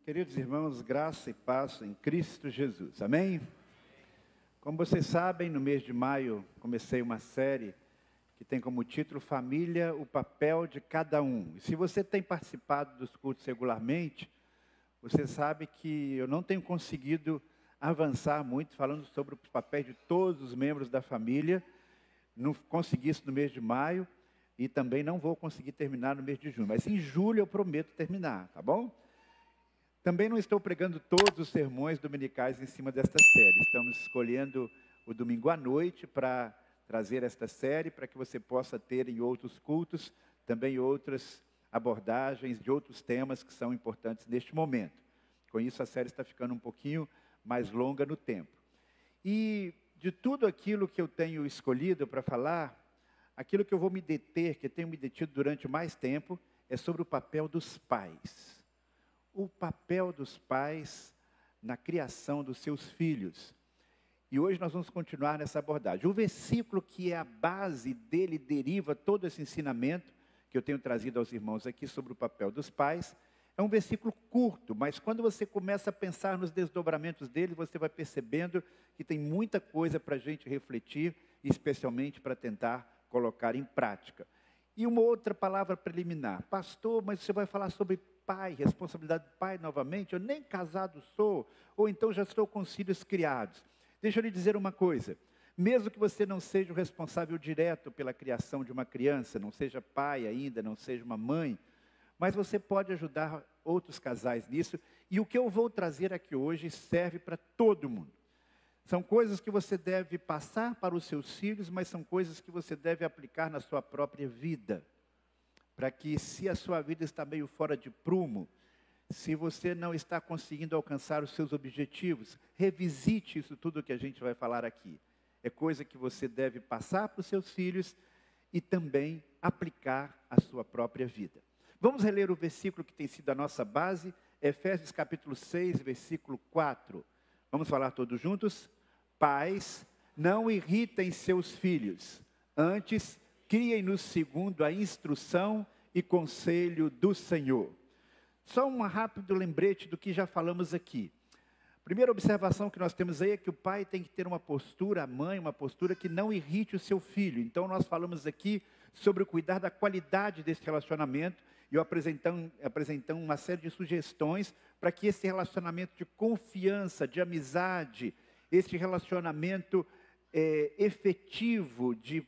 Queridos irmãos, graça e paz em Cristo Jesus, amém? Como vocês sabem, no mês de maio comecei uma série que tem como título Família, o papel de cada um. E se você tem participado dos cultos regularmente, você sabe que eu não tenho conseguido avançar muito falando sobre os papéis de todos os membros da família. Não consegui isso no mês de maio e também não vou conseguir terminar no mês de junho. Mas em julho eu prometo terminar, tá bom? Também não estou pregando todos os sermões dominicais em cima desta série. Estamos escolhendo o domingo à noite para trazer esta série, para que você possa ter em outros cultos também outras abordagens de outros temas que são importantes neste momento. Com isso, a série está ficando um pouquinho mais longa no tempo. E de tudo aquilo que eu tenho escolhido para falar, aquilo que eu vou me deter, que tenho me detido durante mais tempo, é sobre o papel dos pais. O papel dos pais na criação dos seus filhos. E hoje nós vamos continuar nessa abordagem. O versículo que é a base dele deriva todo esse ensinamento que eu tenho trazido aos irmãos aqui sobre o papel dos pais. É um versículo curto, mas quando você começa a pensar nos desdobramentos dele, você vai percebendo que tem muita coisa para a gente refletir, especialmente para tentar colocar em prática. E uma outra palavra preliminar. Pastor, mas você vai falar sobre pai, responsabilidade do pai novamente? Eu nem casado sou, ou então já estou com os filhos criados. Deixa eu lhe dizer uma coisa. Mesmo que você não seja o responsável direto pela criação de uma criança, não seja pai ainda, não seja uma mãe, mas você pode ajudar outros casais nisso. E o que eu vou trazer aqui hoje serve para todo mundo. São coisas que você deve passar para os seus filhos, mas são coisas que você deve aplicar na sua própria vida. Para que, se a sua vida está meio fora de prumo, se você não está conseguindo alcançar os seus objetivos, revisite isso tudo que a gente vai falar aqui. É coisa que você deve passar para os seus filhos e também aplicar à sua própria vida. Vamos reler o versículo que tem sido a nossa base, Efésios capítulo 6, versículo 4. Vamos falar todos juntos? Pais, não irritem seus filhos, antes criem-nos segundo a instrução e conselho do Senhor. Só um rápido lembrete do que já falamos aqui. Primeira observação que nós temos aí é que o pai tem que ter uma postura, a mãe, uma postura que não irrite o seu filho. Então nós falamos aqui sobre o cuidar da qualidade desse relacionamento e eu apresentando uma série de sugestões para que esse relacionamento de confiança, de amizade, esse relacionamento efetivo de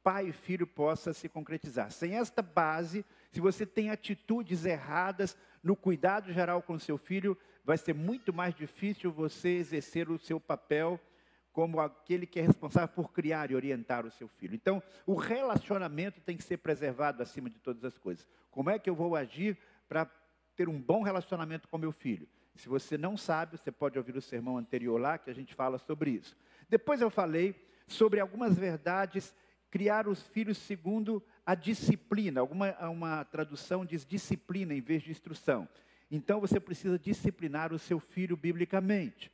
pai e filho possa se concretizar. Sem esta base, se você tem atitudes erradas no cuidado geral com o seu filho, vai ser muito mais difícil você exercer o seu papel como aquele que é responsável por criar e orientar o seu filho. Então, o relacionamento tem que ser preservado acima de todas as coisas. Como é que eu vou agir para ter um bom relacionamento com meu filho? Se você não sabe, você pode ouvir o sermão anterior lá, que a gente fala sobre isso. Depois eu falei sobre algumas verdades. Criar os filhos segundo a disciplina. Uma tradução diz disciplina em vez de instrução. Então você precisa disciplinar o seu filho biblicamente.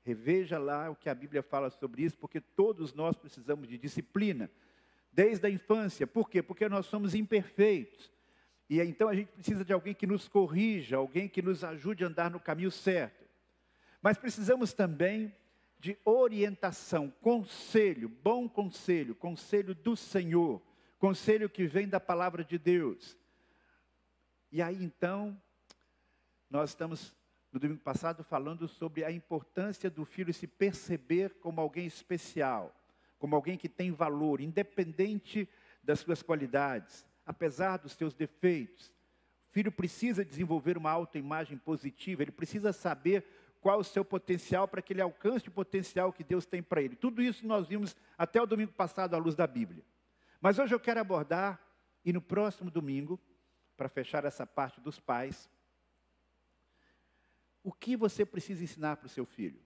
Reveja lá o que a Bíblia fala sobre isso, porque todos nós precisamos de disciplina. Desde a infância. Por quê? Porque nós somos imperfeitos. E então a gente precisa de alguém que nos corrija, alguém que nos ajude a andar no caminho certo. Mas precisamos também de orientação, conselho, bom conselho, conselho do Senhor, conselho que vem da palavra de Deus. E aí então, nós estamos no domingo passado falando sobre a importância do filho se perceber como alguém especial, como alguém que tem valor, independente das suas qualidades, apesar dos seus defeitos. O filho precisa desenvolver uma autoimagem positiva, ele precisa saber qual o seu potencial para que ele alcance o potencial que Deus tem para ele. Tudo isso nós vimos até o domingo passado à luz da Bíblia. Mas hoje eu quero abordar, e no próximo domingo, para fechar essa parte dos pais, o que você precisa ensinar para o seu filho?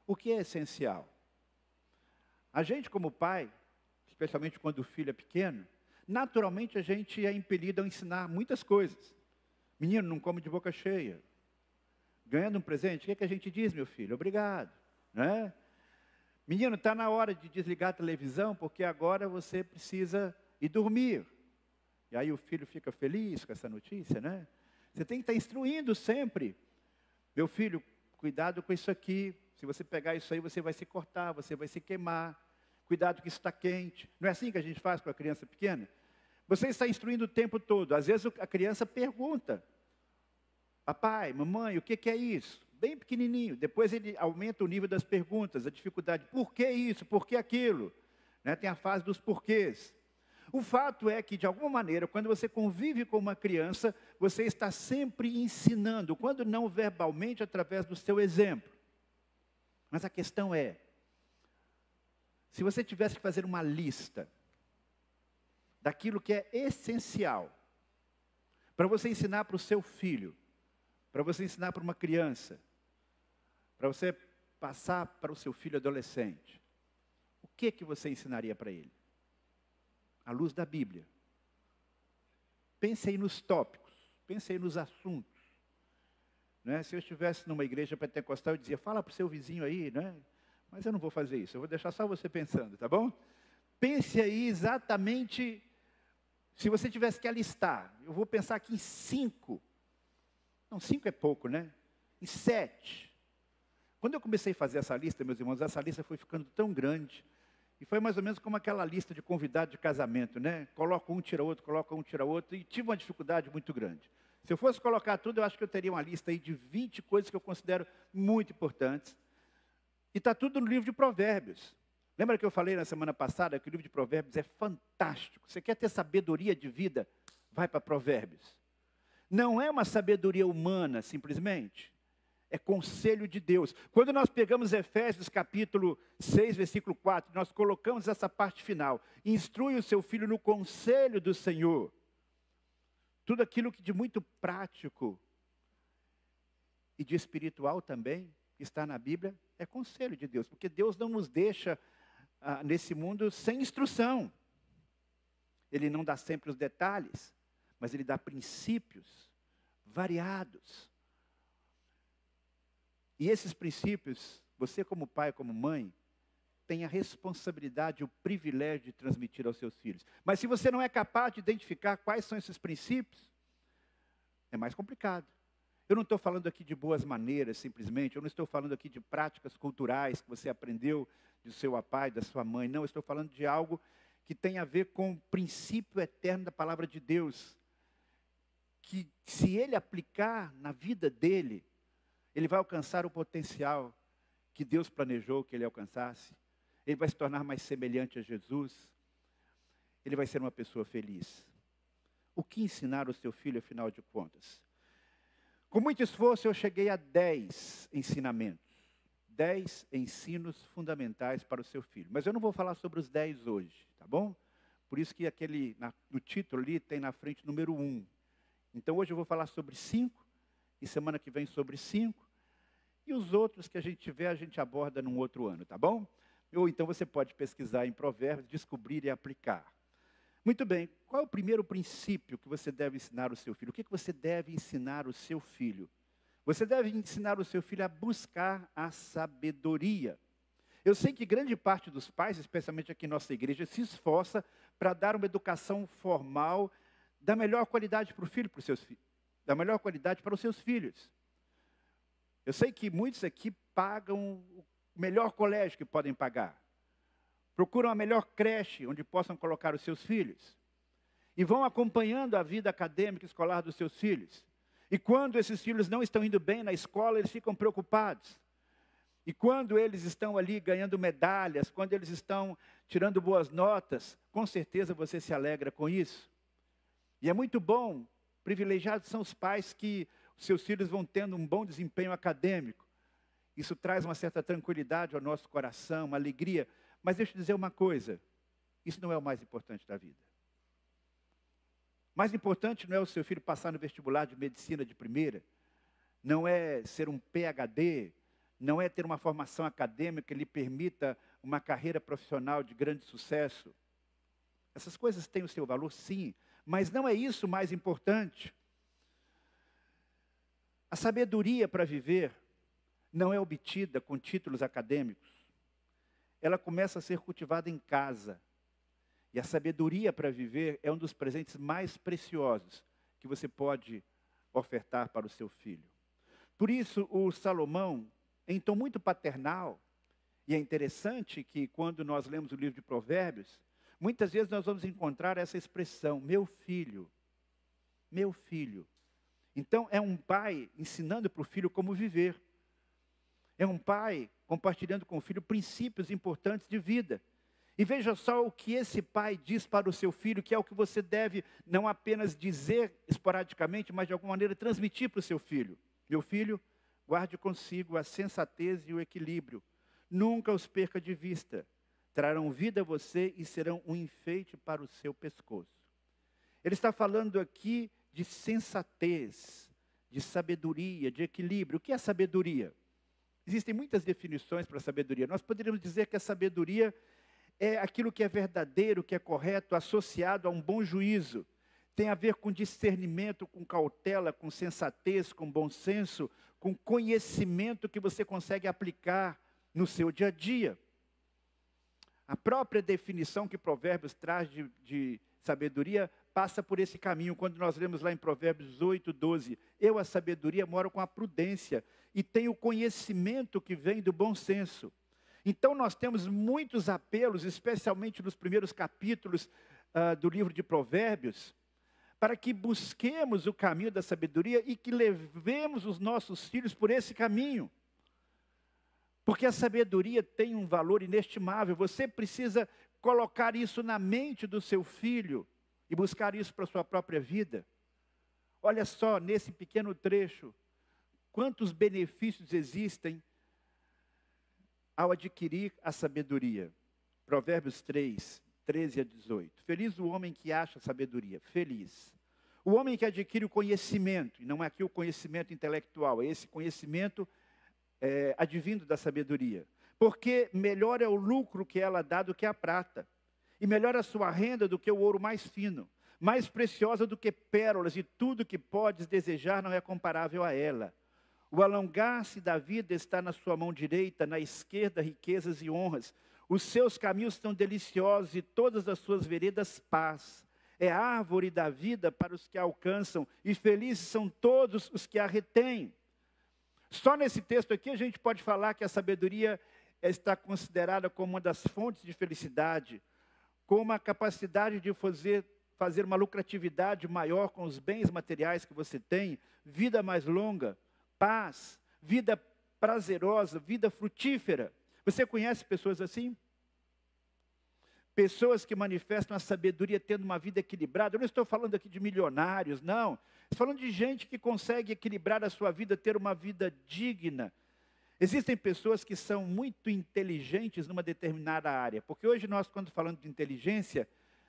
O que é essencial? A gente como pai, especialmente quando o filho é pequeno, naturalmente a gente é impelido a ensinar muitas coisas. Menino, não come de boca cheia. Ganhando um presente, o que é que a gente diz, meu filho? Obrigado, né? Menino, está na hora de desligar a televisão, porque agora você precisa ir dormir. E aí o filho fica feliz com essa notícia, né? Você tem que estar instruindo sempre. Meu filho, cuidado com isso aqui. Se você pegar isso aí, você vai se cortar, você vai se queimar. Cuidado que isso está quente. Não é assim que a gente faz com a criança pequena? Você está instruindo o tempo todo. Às vezes a criança pergunta: papai, mamãe, o que é isso? Bem pequenininho. Depois ele aumenta o nível das perguntas, a dificuldade. Por que isso? Por que aquilo? Né? Tem a fase dos porquês. O fato é que, de alguma maneira, quando você convive com uma criança, você está sempre ensinando, quando não verbalmente, através do seu exemplo. Mas a questão é, se você tivesse que fazer uma lista daquilo que é essencial para você ensinar para o seu filho, para você ensinar para uma criança, para você passar para o seu filho adolescente, o que você ensinaria para ele? À luz da Bíblia. Pense aí nos tópicos, pense aí nos assuntos. Né? Se eu estivesse numa igreja pentecostal, eu dizia, fala para o seu vizinho aí, né? Mas eu não vou fazer isso, eu vou deixar só você pensando, tá bom? Pense aí exatamente, se você tivesse que alistar, eu vou pensar aqui em 5. Não, 5 é pouco, né? Em 7. Quando eu comecei a fazer essa lista, meus irmãos, essa lista foi ficando tão grande, e foi mais ou menos como aquela lista de convidado de casamento, né? Coloca um, tira outro, coloca um, tira outro, e tive uma dificuldade muito grande. Se eu fosse colocar tudo, eu acho que eu teria uma lista aí de 20 coisas que eu considero muito importantes. E está tudo no livro de Provérbios. Lembra que eu falei na semana passada que o livro de Provérbios é fantástico? Você quer ter sabedoria de vida? Vai para Provérbios. Não é uma sabedoria humana, simplesmente. É conselho de Deus. Quando nós pegamos Efésios capítulo 6, versículo 4, nós colocamos essa parte final. Instrui o seu filho no conselho do Senhor. Tudo aquilo que de muito prático e de espiritual também está na Bíblia é conselho de Deus. Porque Deus não nos deixa nesse mundo sem instrução. Ele não dá sempre os detalhes, mas Ele dá princípios variados. E esses princípios, você como pai, como mãe, tem a responsabilidade, o privilégio de transmitir aos seus filhos. Mas se você não é capaz de identificar quais são esses princípios, é mais complicado. Eu não estou falando aqui de boas maneiras, simplesmente. Eu não estou falando aqui de práticas culturais que você aprendeu do seu pai, da sua mãe. Não, eu estou falando de algo que tem a ver com o princípio eterno da palavra de Deus. Que se ele aplicar na vida dele, ele vai alcançar o potencial que Deus planejou que ele alcançasse. Ele vai se tornar mais semelhante a Jesus. Ele vai ser uma pessoa feliz. O que ensinar o seu filho, afinal de contas? Com muito esforço, eu cheguei a 10 ensinamentos. 10 ensinos fundamentais para o seu filho. Mas eu não vou falar sobre os 10 hoje, tá bom? Por isso que no título ali tem na frente número 1. Então hoje eu vou falar sobre 5, e semana que vem sobre 5. E os outros que a gente tiver, a gente aborda num outro ano, tá bom? Ou então você pode pesquisar em Provérbios, descobrir e aplicar. Muito bem, qual é o primeiro princípio que você deve ensinar o seu filho? O que você deve ensinar o seu filho? Você deve ensinar o seu filho a buscar a sabedoria. Eu sei que grande parte dos pais, especialmente aqui em nossa igreja, se esforça para dar uma educação formal da melhor qualidade para o filho, para os seus filhos, da melhor qualidade para os seus filhos. Eu sei que muitos aqui pagam o melhor colégio que podem pagar. Procuram a melhor creche onde possam colocar os seus filhos. E vão acompanhando a vida acadêmica e escolar dos seus filhos. E quando esses filhos não estão indo bem na escola, eles ficam preocupados. E quando eles estão ali ganhando medalhas, quando eles estão tirando boas notas, com certeza você se alegra com isso. E é muito bom, privilegiados são os pais que os seus filhos vão tendo um bom desempenho acadêmico. Isso traz uma certa tranquilidade ao nosso coração, uma alegria. Mas deixa eu dizer uma coisa, isso não é o mais importante da vida. O mais importante não é o seu filho passar no vestibular de medicina de primeira, não é ser um PhD, não é ter uma formação acadêmica que lhe permita uma carreira profissional de grande sucesso. Essas coisas têm o seu valor, sim, mas não é isso o mais importante. A sabedoria para viver não é obtida com títulos acadêmicos. Ela começa a ser cultivada em casa. E a sabedoria para viver é um dos presentes mais preciosos que você pode ofertar para o seu filho. Por isso, o Salomão, em tom muito paternal, e é interessante que quando nós lemos o livro de Provérbios, muitas vezes nós vamos encontrar essa expressão, meu filho, meu filho. Então, é um pai ensinando para o filho como viver. É um pai compartilhando com o filho princípios importantes de vida. E veja só o que esse pai diz para o seu filho, que é o que você deve não apenas dizer esporadicamente, mas de alguma maneira transmitir para o seu filho. Meu filho, guarde consigo a sensatez e o equilíbrio. Nunca os perca de vista. Trarão vida a você e serão um enfeite para o seu pescoço. Ele está falando aqui de sensatez, de sabedoria, de equilíbrio. O que é sabedoria? Existem muitas definições para a sabedoria. Nós poderíamos dizer que a sabedoria é aquilo que é verdadeiro, que é correto, associado a um bom juízo. Tem a ver com discernimento, com cautela, com sensatez, com bom senso, com conhecimento que você consegue aplicar no seu dia a dia. A própria definição que Provérbios traz de sabedoria passa por esse caminho. Quando nós lemos lá em Provérbios 8, 12, eu, a sabedoria, moro com a prudência e tenho o conhecimento que vem do bom senso. Então nós temos muitos apelos, especialmente nos primeiros capítulos do livro de Provérbios, para que busquemos o caminho da sabedoria e que levemos os nossos filhos por esse caminho. Porque a sabedoria tem um valor inestimável. Você precisa colocar isso na mente do seu filho e buscar isso para a sua própria vida. Olha só, nesse pequeno trecho, quantos benefícios existem ao adquirir a sabedoria. Provérbios 3, 13 a 18. Feliz o homem que acha sabedoria. Feliz. O homem que adquire o conhecimento, e não é aqui o conhecimento intelectual, é esse conhecimento advindo da sabedoria. Porque melhor é o lucro que ela dá do que a prata. E melhor a sua renda do que o ouro mais fino. Mais preciosa do que pérolas, e tudo que podes desejar não é comparável a ela. O alongar-se da vida está na sua mão direita, na esquerda riquezas e honras. Os seus caminhos são deliciosos e todas as suas veredas paz. É árvore da vida para os que a alcançam, e felizes são todos os que a retêm. Só nesse texto aqui a gente pode falar que a sabedoria está considerada como uma das fontes de felicidade, como a capacidade de fazer uma lucratividade maior com os bens materiais que você tem, vida mais longa, paz, vida prazerosa, vida frutífera. Você conhece pessoas assim? Pessoas que manifestam a sabedoria tendo uma vida equilibrada. Eu não estou falando aqui de milionários, não. Estou falando de gente que consegue equilibrar a sua vida, ter uma vida digna. Existem pessoas que são muito inteligentes numa determinada área. Porque hoje nós, quando falamos de inteligência,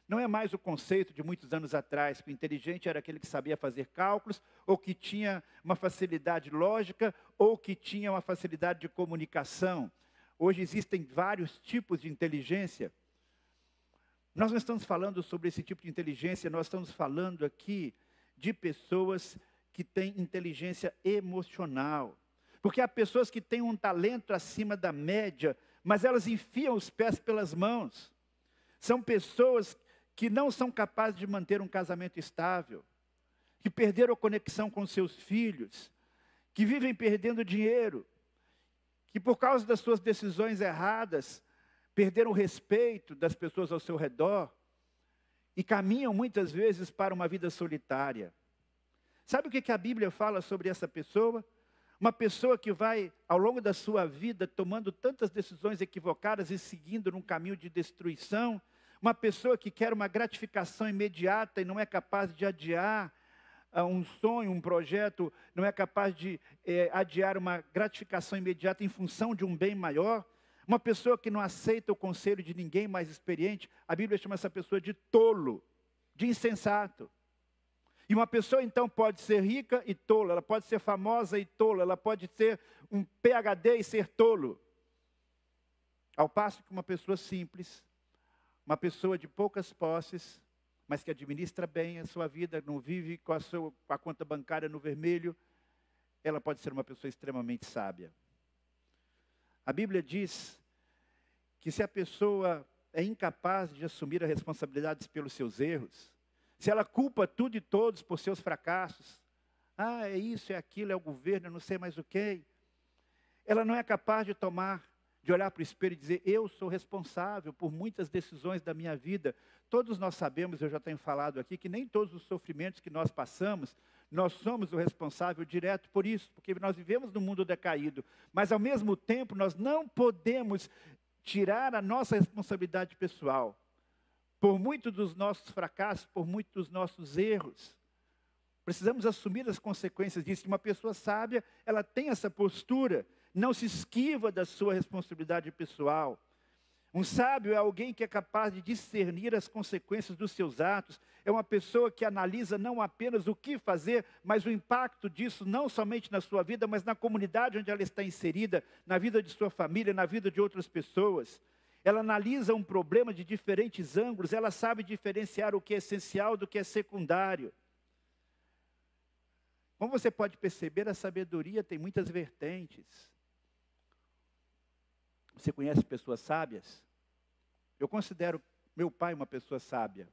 não é mais o conceito de muitos anos atrás, que o inteligente era aquele que sabia fazer cálculos, ou que tinha uma facilidade lógica, ou que tinha uma facilidade de comunicação. Hoje existem vários tipos de inteligência. Nós não estamos falando sobre esse tipo de inteligência, nós estamos falando aqui de pessoas que têm inteligência emocional. Porque há pessoas que têm um talento acima da média, mas elas enfiam os pés pelas mãos. São pessoas que não são capazes de manter um casamento estável, que perderam a conexão com seus filhos, que vivem perdendo dinheiro, que por causa das suas decisões erradas, perderam o respeito das pessoas ao seu redor e caminham muitas vezes para uma vida solitária. Sabe o que a Bíblia fala sobre essa pessoa? Uma pessoa que vai, ao longo da sua vida, tomando tantas decisões equivocadas e seguindo num caminho de destruição. Uma pessoa que quer uma gratificação imediata e não é capaz de adiar um sonho, um projeto, não é capaz de adiar uma gratificação imediata em função de um bem maior. Uma pessoa que não aceita o conselho de ninguém mais experiente. A Bíblia chama essa pessoa de tolo, de insensato. E uma pessoa, então, pode ser rica e tola, ela pode ser famosa e tola, ela pode ter um PhD e ser tolo. Ao passo que uma pessoa simples, uma pessoa de poucas posses, mas que administra bem a sua vida, não vive com a conta bancária no vermelho, ela pode ser uma pessoa extremamente sábia. A Bíblia diz que se a pessoa é incapaz de assumir as responsabilidades pelos seus erros, se ela culpa tudo e todos por seus fracassos, Ah, é isso, é aquilo, é o governo, eu não sei mais o quê. Ela não é capaz de olhar para o espelho e dizer, eu sou responsável por muitas decisões da minha vida. Todos nós sabemos, eu já tenho falado aqui, que nem todos os sofrimentos que nós passamos, nós somos o responsável direto por isso, porque nós vivemos num mundo decaído. Mas, ao mesmo tempo, nós não podemos tirar a nossa responsabilidade pessoal por muitos dos nossos fracassos, por muitos dos nossos erros. Precisamos assumir as consequências disso. Uma pessoa sábia, ela tem essa postura, não se esquiva da sua responsabilidade pessoal. Um sábio é alguém que é capaz de discernir as consequências dos seus atos. É uma pessoa que analisa não apenas o que fazer, mas o impacto disso não somente na sua vida, mas na comunidade onde ela está inserida, na vida de sua família, na vida de outras pessoas. Ela analisa um problema de diferentes ângulos, ela sabe diferenciar o que é essencial do que é secundário. Como você pode perceber, a sabedoria tem muitas vertentes. Você conhece pessoas sábias? Eu considero meu pai uma pessoa sábia.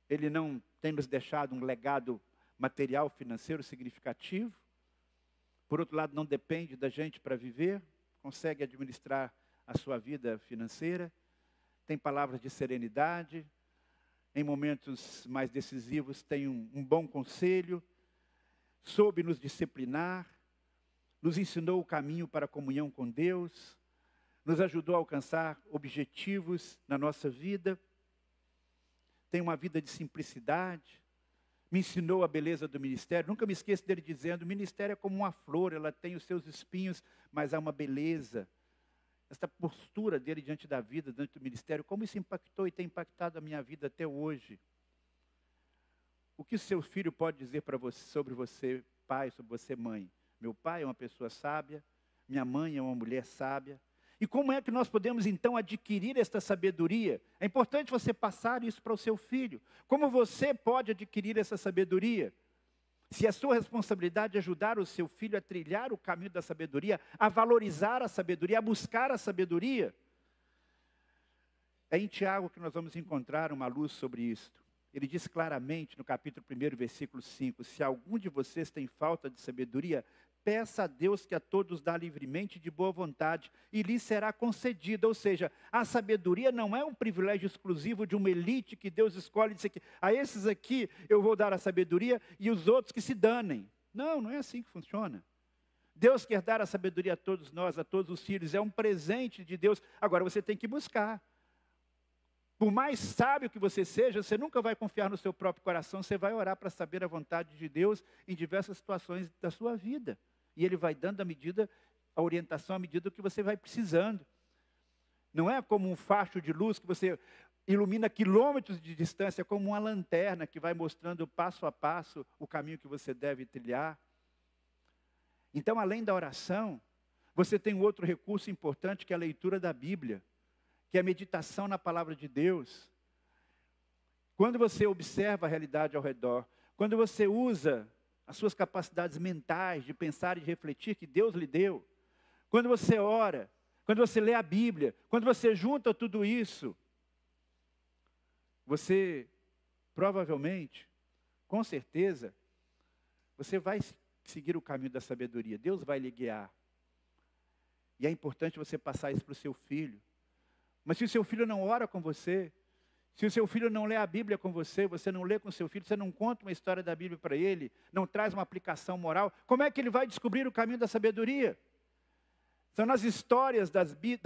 Ele não tem nos deixado um legado material, financeiro significativo. Por outro lado, não depende da gente para viver. Consegue administrar a sua vida financeira. Tem palavras de serenidade. Em momentos mais decisivos tem um bom conselho. Soube nos disciplinar. Nos ensinou o caminho para a comunhão com Deus, nos ajudou a alcançar objetivos na nossa vida, tem uma vida de simplicidade, me ensinou a beleza do ministério. Nunca me esqueço dele dizendo, o ministério é como uma flor, ela tem os seus espinhos, mas há uma beleza. Essa postura dele diante da vida, diante do ministério, como isso impactou e tem impactado a minha vida até hoje. O que o seu filho pode dizer para você, sobre você, pai, sobre você, mãe? Meu pai é uma pessoa sábia, minha mãe é uma mulher sábia. E como é que nós podemos então adquirir esta sabedoria? É importante você passar isso para o seu filho. Como você pode adquirir essa sabedoria? Se a sua responsabilidade é ajudar o seu filho a trilhar o caminho da sabedoria, a valorizar a sabedoria, a buscar a sabedoria, é em Tiago que nós vamos encontrar uma luz sobre isto. Ele diz claramente no capítulo 1, versículo 5, se algum de vocês tem falta de sabedoria, peça a Deus que a todos dá livremente de boa vontade e lhe será concedida. Ou seja, a sabedoria não é um privilégio exclusivo de uma elite que Deus escolhe e diz que a esses aqui eu vou dar a sabedoria e os outros que se danem. Não, não é assim que funciona. Deus quer dar a sabedoria a todos nós, a todos os filhos, é um presente de Deus. Agora você tem que buscar. Por mais sábio que você seja, você nunca vai confiar no seu próprio coração, você vai orar para saber a vontade de Deus em diversas situações da sua vida. E Ele vai dando a orientação à medida que você vai precisando. Não é como um facho de luz que você ilumina quilômetros de distância, é como uma lanterna que vai mostrando passo a passo o caminho que você deve trilhar. Então, além da oração, você tem um outro recurso importante que é a leitura da Bíblia, que é a meditação na palavra de Deus. Quando você observa a realidade ao redor, quando você usa as suas capacidades mentais de pensar e de refletir que Deus lhe deu, quando você ora, quando você lê a Bíblia, quando você junta tudo isso, você provavelmente, com certeza, você vai seguir o caminho da sabedoria. Deus vai lhe guiar. E é importante você passar isso para o seu filho. Mas se o seu filho não ora com você, se o seu filho não lê a Bíblia com você, você não lê com o seu filho, você não conta uma história da Bíblia para ele, não traz uma aplicação moral, como é que ele vai descobrir o caminho da sabedoria? São nas histórias da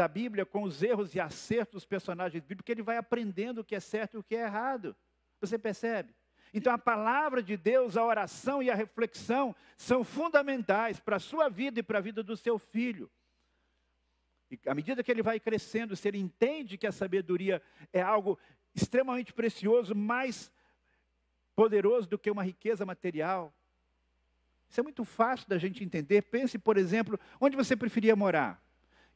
Bíblia, com os erros e acertos dos personagens bíblicos, que ele vai aprendendo o que é certo e o que é errado. Você percebe? Então a palavra de Deus, a oração e a reflexão são fundamentais para a sua vida e para a vida do seu filho. E à medida que ele vai crescendo, se ele entende que a sabedoria é algo extremamente precioso, mais poderoso do que uma riqueza material. Isso é muito fácil da gente entender. Pense, por exemplo, onde você preferia morar?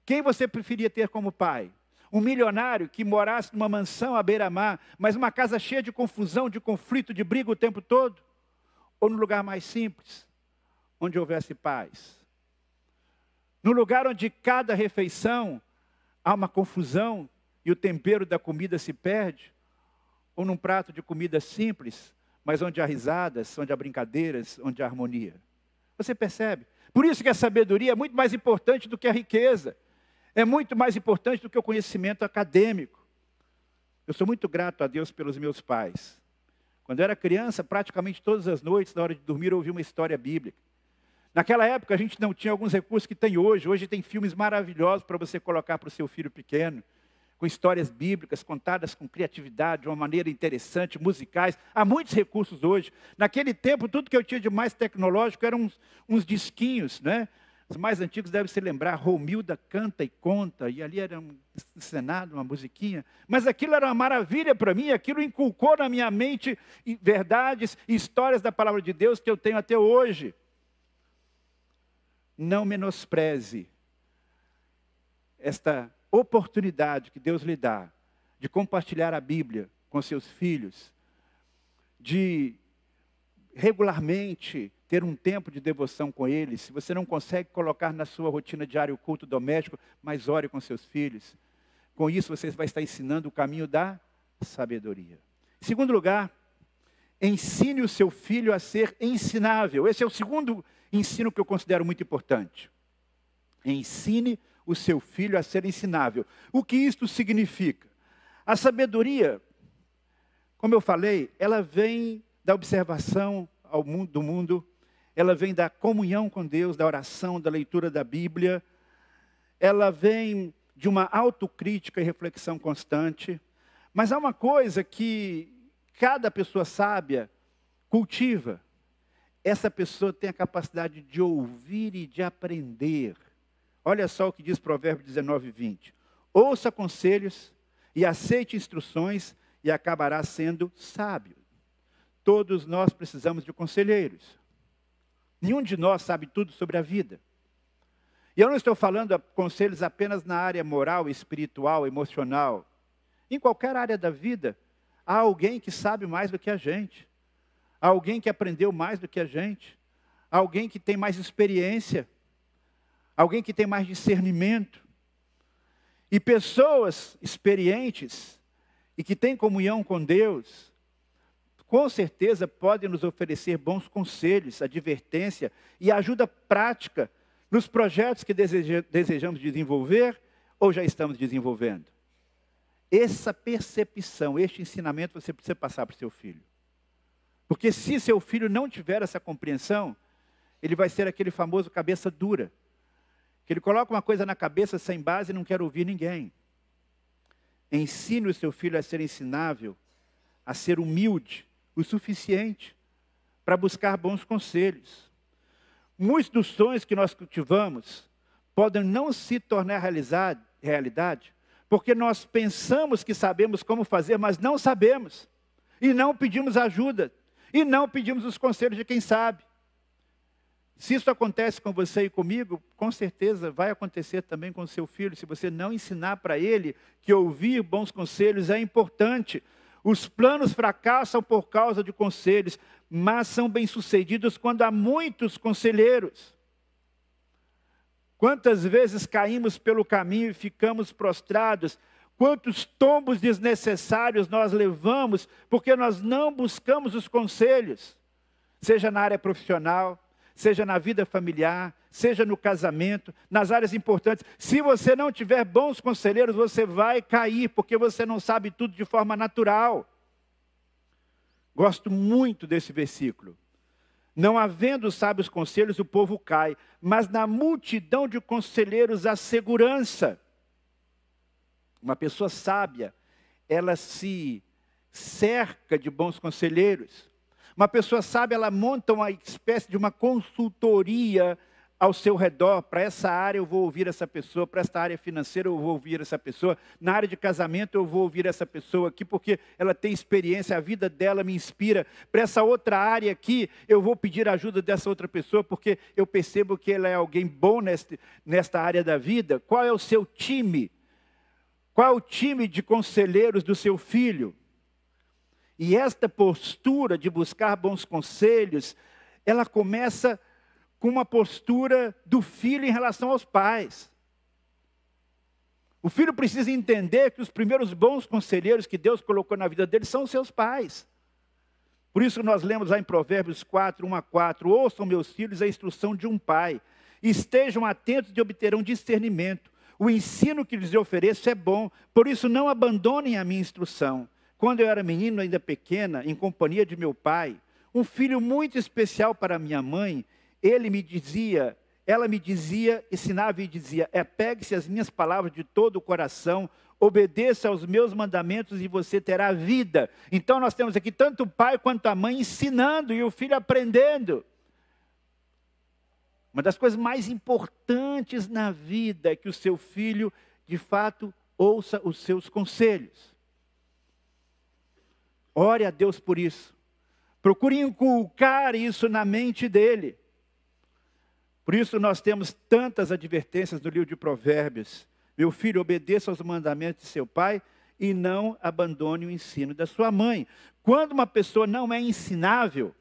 Quem você preferia ter como pai? Um milionário que morasse numa mansão à beira-mar, mas uma casa cheia de confusão, de conflito, de briga o tempo todo? Ou num lugar mais simples, onde houvesse paz? No lugar onde cada refeição há uma confusão e o tempero da comida se perde? Ou num prato de comida simples, mas onde há risadas, onde há brincadeiras, onde há harmonia. Você percebe? Por isso que a sabedoria é muito mais importante do que a riqueza. É muito mais importante do que o conhecimento acadêmico. Eu sou muito grato a Deus pelos meus pais. Quando eu era criança, praticamente todas as noites, na hora de dormir, eu ouvia uma história bíblica. Naquela época, a gente não tinha alguns recursos que tem hoje. Hoje tem filmes maravilhosos para você colocar para o seu filho pequeno, com histórias bíblicas contadas com criatividade, de uma maneira interessante, musicais. Há muitos recursos hoje. Naquele tempo, tudo que eu tinha de mais tecnológico eram uns disquinhos, né? Os mais antigos devem se lembrar, Romilda canta e conta, e ali era um encenado, uma musiquinha. Mas aquilo era uma maravilha para mim, aquilo inculcou na minha mente verdades e histórias da palavra de Deus que eu tenho até hoje. Não menospreze esta oportunidade que Deus lhe dá de compartilhar a Bíblia com seus filhos, de regularmente ter um tempo de devoção com eles. Se você não consegue colocar na sua rotina diária o culto doméstico, mas ore com seus filhos. Com isso você vai estar ensinando o caminho da sabedoria. Em segundo lugar, ensine o seu filho a ser ensinável. Esse é o segundo ensino que eu considero muito importante. Ensine o seu filho a ser ensinável. O que isto significa? A sabedoria, como eu falei, ela vem da observação do mundo, ela vem da comunhão com Deus, da oração, da leitura da Bíblia, ela vem de uma autocrítica e reflexão constante. Mas há uma coisa que cada pessoa sábia cultiva. Essa pessoa tem a capacidade de ouvir e de aprender. Olha só o que diz Provérbios 19:20. Ouça conselhos e aceite instruções e acabará sendo sábio. Todos nós precisamos de conselheiros. Nenhum de nós sabe tudo sobre a vida. E eu não estou falando de conselhos apenas na área moral, espiritual, emocional. Em qualquer área da vida, há alguém que sabe mais do que a gente. Há alguém que aprendeu mais do que a gente. Há alguém que tem mais experiência. Alguém que tem mais discernimento. E pessoas experientes e que têm comunhão com Deus, com certeza podem nos oferecer bons conselhos, advertência e ajuda prática nos projetos que desejamos desenvolver ou já estamos desenvolvendo. Essa percepção, este ensinamento você precisa passar para o seu filho. Porque se seu filho não tiver essa compreensão, ele vai ser aquele famoso cabeça dura. Que ele coloca uma coisa na cabeça sem base e não quer ouvir ninguém. Ensine o seu filho a ser ensinável, a ser humilde, o suficiente para buscar bons conselhos. Muitos dos sonhos que nós cultivamos podem não se tornar realidade, porque nós pensamos que sabemos como fazer, mas não sabemos. E não pedimos ajuda, e não pedimos os conselhos de quem sabe. Se isso acontece com você e comigo, com certeza vai acontecer também com o seu filho, se você não ensinar para ele que ouvir bons conselhos é importante. Os planos fracassam por causa de conselhos, mas são bem-sucedidos quando há muitos conselheiros. Quantas vezes caímos pelo caminho e ficamos prostrados? Quantos tombos desnecessários nós levamos porque nós não buscamos os conselhos? Seja na área profissional, seja na vida familiar, seja no casamento, nas áreas importantes. Se você não tiver bons conselheiros, você vai cair, porque você não sabe tudo de forma natural. Gosto muito desse versículo. Não havendo sábios conselhos, o povo cai, mas na multidão de conselheiros há segurança. Uma pessoa sábia, ela se cerca de bons conselheiros. Uma pessoa sábia, ela monta uma espécie de uma consultoria ao seu redor. Para essa área eu vou ouvir essa pessoa, para esta área financeira eu vou ouvir essa pessoa, na área de casamento eu vou ouvir essa pessoa aqui, porque ela tem experiência, a vida dela me inspira. Para essa outra área aqui, eu vou pedir a ajuda dessa outra pessoa, porque eu percebo que ela é alguém bom nesta área da vida. Qual é o seu time? Qual é o time de conselheiros do seu filho? E esta postura de buscar bons conselhos, ela começa com uma postura do filho em relação aos pais. O filho precisa entender que os primeiros bons conselheiros que Deus colocou na vida dele são os seus pais. Por isso nós lemos lá em Provérbios 4, 1 a 4, ouçam meus filhos a instrução de um pai, estejam atentos e obterão discernimento. O ensino que lhes ofereço é bom, por isso não abandonem a minha instrução. Quando eu era menino, ainda pequena, em companhia de meu pai, um filho muito especial para minha mãe, ela me dizia, ensinava e dizia, pegue-se as minhas palavras de todo o coração, obedeça aos meus mandamentos e você terá vida. Então nós temos aqui tanto o pai quanto a mãe ensinando e o filho aprendendo. Uma das coisas mais importantes na vida é que o seu filho, de fato, ouça os seus conselhos. Ore a Deus por isso. Procure inculcar isso na mente dele. Por isso nós temos tantas advertências no livro de Provérbios. Meu filho, obedeça aos mandamentos de seu pai e não abandone o ensino da sua mãe. Quando uma pessoa não é ensinável,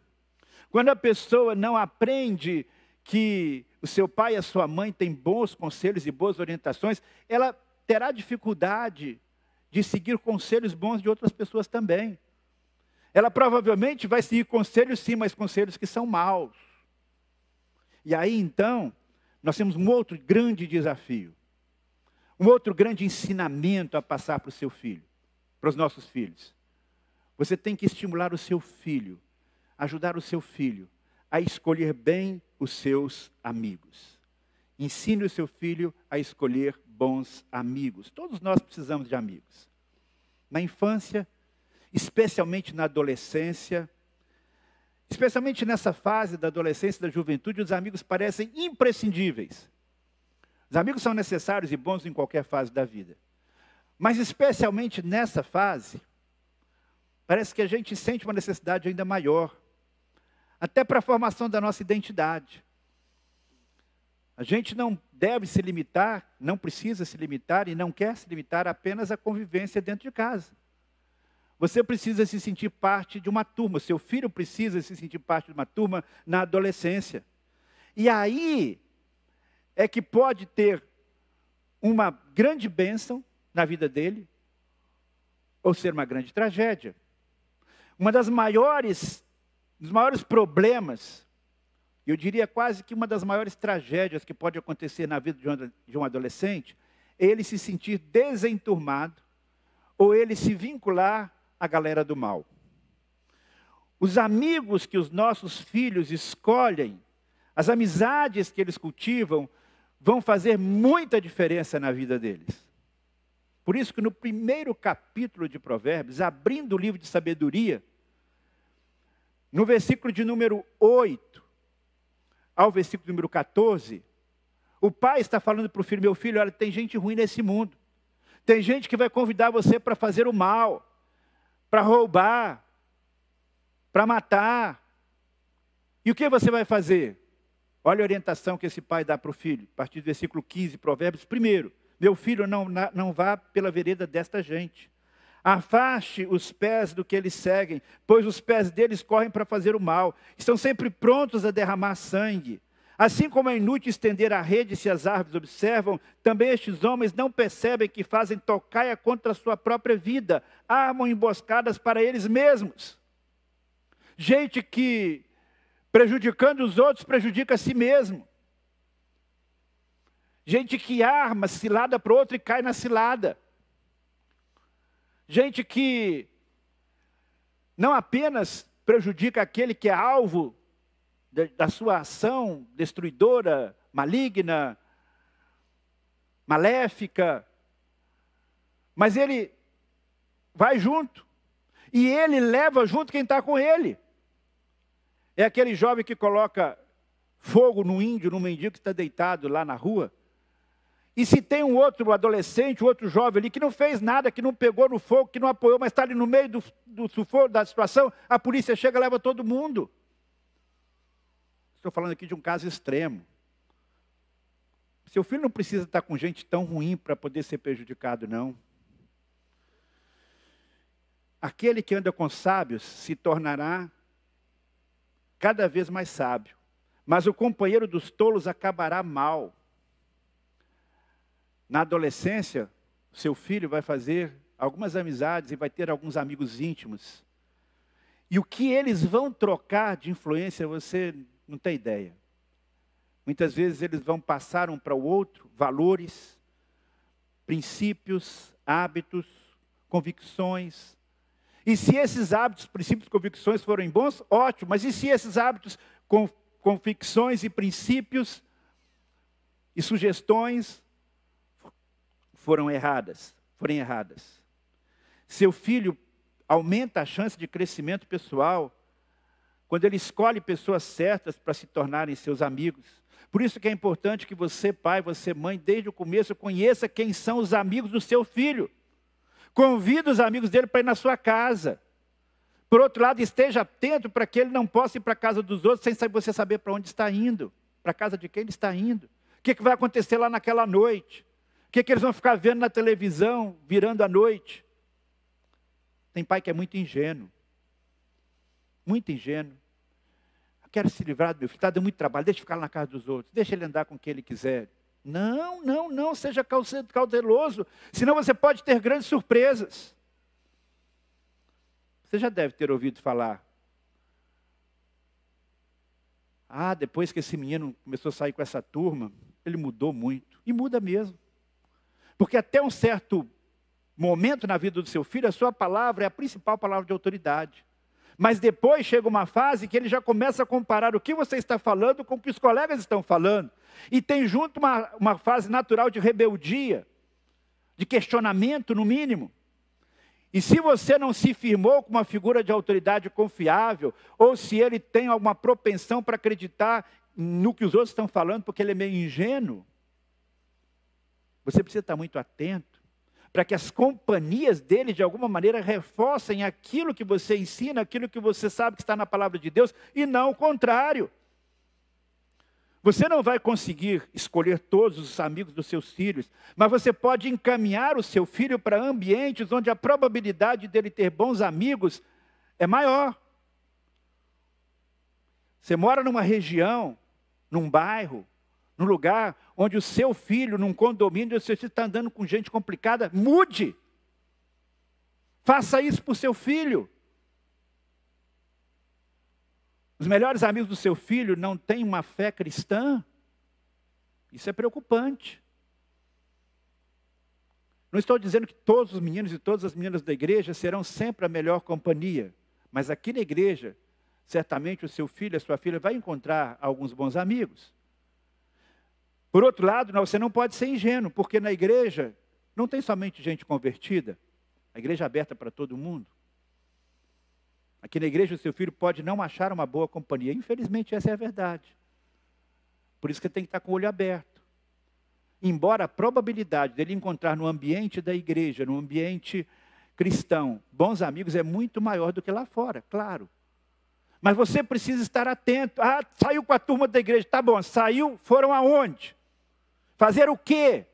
quando a pessoa não aprende que o seu pai e a sua mãe têm bons conselhos e boas orientações, ela terá dificuldade de seguir conselhos bons de outras pessoas também. Ela provavelmente vai seguir conselhos sim, mas conselhos que são maus. E aí então, nós temos um outro grande desafio. Um outro grande ensinamento a passar para o seu filho, para os nossos filhos. Você tem que estimular o seu filho, ajudar o seu filho a escolher bem os seus amigos. Ensine o seu filho a escolher bons amigos. Todos nós precisamos de amigos. Na infância, especialmente na adolescência, especialmente nessa fase da adolescência e da juventude, os amigos parecem imprescindíveis. Os amigos são necessários e bons em qualquer fase da vida. Mas especialmente nessa fase, parece que a gente sente uma necessidade ainda maior. Até para a formação da nossa identidade. A gente não deve se limitar, não precisa se limitar e não quer se limitar apenas à convivência dentro de casa. Você precisa se sentir parte de uma turma, seu filho precisa se sentir parte de uma turma na adolescência. E aí é que pode ter uma grande bênção na vida dele, ou ser uma grande tragédia. Dos maiores problemas, eu diria quase que uma das maiores tragédias que pode acontecer na vida de um adolescente, é ele se sentir desenturmado, ou ele se vincular à galera do mal. Os amigos que os nossos filhos escolhem, as amizades que eles cultivam, vão fazer muita diferença na vida deles. Por isso que no primeiro capítulo de Provérbios, abrindo o livro de sabedoria, no versículo de número 8 ao versículo número 14, o pai está falando para o filho, meu filho, olha, tem gente ruim nesse mundo. Tem gente que vai convidar você para fazer o mal, para roubar, para matar. E o que você vai fazer? Olha a orientação que esse pai dá para o filho, a partir do versículo 15, Provérbios. Primeiro, meu filho, não vá pela vereda desta gente. Afaste os pés do que eles seguem, pois os pés deles correm para fazer o mal. Estão sempre prontos a derramar sangue. Assim como é inútil estender a rede se as árvores observam, também estes homens não percebem que fazem tocaia contra a sua própria vida, armam emboscadas para eles mesmos. Gente que, prejudicando os outros, prejudica a si mesmo. Gente que arma cilada para o outro e cai na cilada. Gente que não apenas prejudica aquele que é alvo da sua ação destruidora, maligna, maléfica, mas ele vai junto. E ele leva junto quem está com ele. É aquele jovem que coloca fogo no índio, no mendigo que está deitado lá na rua. E se tem um outro adolescente, um outro jovem ali, que não fez nada, que não pegou no fogo, que não apoiou, mas está ali no meio do sufoco, da situação, a polícia chega e leva todo mundo. Estou falando aqui de um caso extremo. Seu filho não precisa estar com gente tão ruim para poder ser prejudicado, não. Aquele que anda com sábios se tornará cada vez mais sábio, mas o companheiro dos tolos acabará mal. Na adolescência, seu filho vai fazer algumas amizades e vai ter alguns amigos íntimos. E o que eles vão trocar de influência, você não tem ideia. Muitas vezes eles vão passar um para o outro valores, princípios, hábitos, convicções. E se esses hábitos, princípios e convicções forem bons, ótimo. Mas e se esses hábitos, convicções e princípios e sugestões forem erradas? Seu filho aumenta a chance de crescimento pessoal quando ele escolhe pessoas certas para se tornarem seus amigos. Por isso que é importante que você, pai, você, mãe, desde o começo, conheça quem são os amigos do seu filho. Convida os amigos dele para ir na sua casa. Por outro lado, esteja atento para que ele não possa ir para a casa dos outros sem você saber para onde está indo. Para a casa de quem ele está indo. O que vai acontecer lá naquela noite. O que eles vão ficar vendo na televisão, virando a noite. Tem pai que é muito ingênuo. Muito ingênuo. Eu quero se livrar do meu filho, está dando muito trabalho, deixa ele ficar na casa dos outros, deixa ele andar com quem ele quiser. Não, seja cauteloso, senão você pode ter grandes surpresas. Você já deve ter ouvido falar. Depois que esse menino começou a sair com essa turma, ele mudou muito. E muda mesmo. Porque até um certo momento na vida do seu filho, a sua palavra é a principal palavra de autoridade. Mas depois chega uma fase que ele já começa a comparar o que você está falando com o que os colegas estão falando. E tem junto uma fase natural de rebeldia, de questionamento no mínimo. E se você não se firmou com uma figura de autoridade confiável, ou se ele tem alguma propensão para acreditar no que os outros estão falando, porque ele é meio ingênuo, você precisa estar muito atento, para que as companhias dele, de alguma maneira, reforcem aquilo que você ensina, aquilo que você sabe que está na palavra de Deus, e não o contrário. Você não vai conseguir escolher todos os amigos dos seus filhos, mas você pode encaminhar o seu filho para ambientes onde a probabilidade dele ter bons amigos é maior. Você mora numa região, num bairro, num lugar onde o seu filho, num condomínio, você está andando com gente complicada, mude. Faça isso para o seu filho. Os melhores amigos do seu filho não têm uma fé cristã. Isso é preocupante. Não estou dizendo que todos os meninos e todas as meninas da igreja serão sempre a melhor companhia. Mas aqui na igreja, certamente o seu filho, a sua filha vai encontrar alguns bons amigos. Por outro lado, você não pode ser ingênuo, porque na igreja não tem somente gente convertida. A igreja é aberta para todo mundo. Aqui na igreja o seu filho pode não achar uma boa companhia. Infelizmente essa é a verdade. Por isso que tem que estar com o olho aberto. Embora a probabilidade dele encontrar no ambiente da igreja, no ambiente cristão, bons amigos é muito maior do que lá fora, claro. Mas você precisa estar atento. Saiu com a turma da igreja. Tá bom, saiu, foram aonde? Fazer o quê?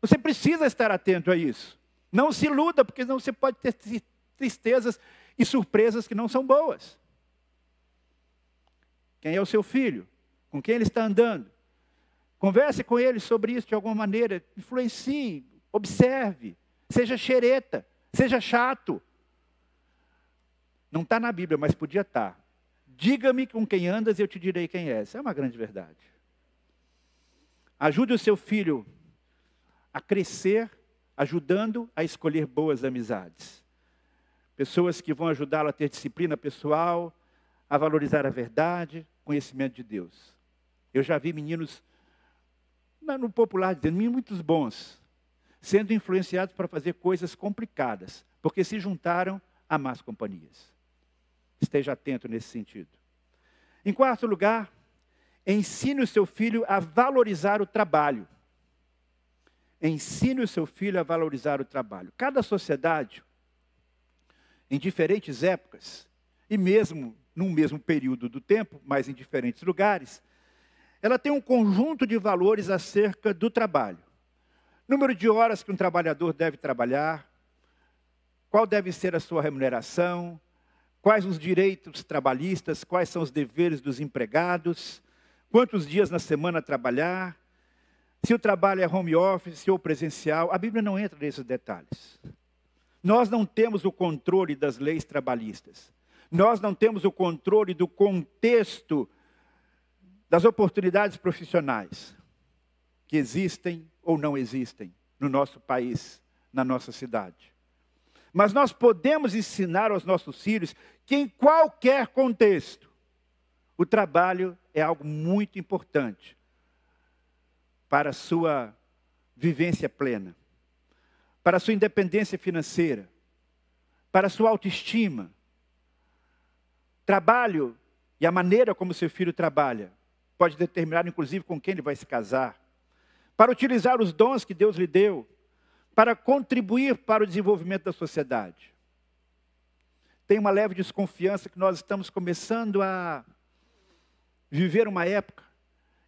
Você precisa estar atento a isso. Não se iluda, porque senão você pode ter tristezas e surpresas que não são boas. Quem é o seu filho? Com quem ele está andando? Converse com ele sobre isso de alguma maneira. Influencie, observe. Seja xereta, seja chato. Não está na Bíblia, mas podia estar. Diga-me com quem andas e eu te direi quem és. Essa é uma grande verdade. Ajude o seu filho a crescer, ajudando a escolher boas amizades. Pessoas que vão ajudá-lo a ter disciplina pessoal, a valorizar a verdade, conhecimento de Deus. Eu já vi meninos, no popular dizendo, meninos muito bons, sendo influenciados para fazer coisas complicadas, porque se juntaram a más companhias. Esteja atento nesse sentido. Em quarto lugar, ensine o seu filho a valorizar o trabalho. Ensine o seu filho a valorizar o trabalho. Cada sociedade, em diferentes épocas, e mesmo num mesmo período do tempo, mas em diferentes lugares, ela tem um conjunto de valores acerca do trabalho. Número de horas que um trabalhador deve trabalhar, qual deve ser a sua remuneração, quais os direitos trabalhistas, quais são os deveres dos empregados, quantos dias na semana trabalhar, se o trabalho é home office ou presencial. A Bíblia não entra nesses detalhes. Nós não temos o controle das leis trabalhistas. Nós não temos o controle do contexto das oportunidades profissionais que existem ou não existem no nosso país, na nossa cidade. Mas nós podemos ensinar aos nossos filhos que em qualquer contexto, o trabalho é algo muito importante para a sua vivência plena, para a sua independência financeira, para a sua autoestima. Trabalho e a maneira como seu filho trabalha pode determinar, inclusive, com quem ele vai se casar. Para utilizar os dons que Deus lhe deu, para contribuir para o desenvolvimento da sociedade. Tem uma leve desconfiança que nós estamos começando a viver uma época